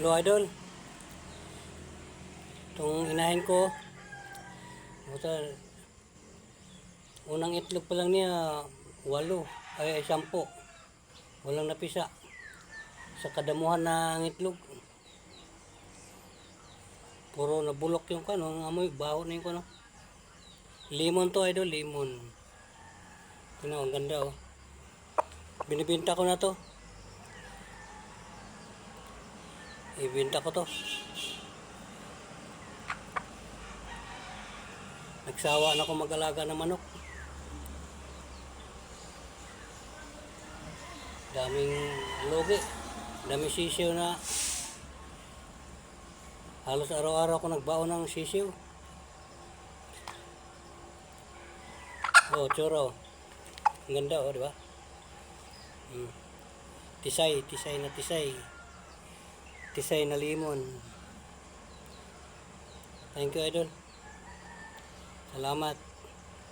Hello idol. Itong inahin ko. Unang itlog pa lang niya 10. Walang napisa. Sa kadamuhan ng itlog. Puro nabulok yung kano, amoy baho na yung kano. Lemon to idol, lemon. Tingnan, ang ganda oh. Binibenta ko na to. Ibenta ko to. Nagsawa na ako mag-alaga ng manok. Daming logi. Daming sisiw na. Halos araw-araw ako nagbaon ng sisiw. Oh, tsura oh. Ang ganda oh, di ba? Tisay na tisay. Tisay na limon. Thank you idol. Salamat.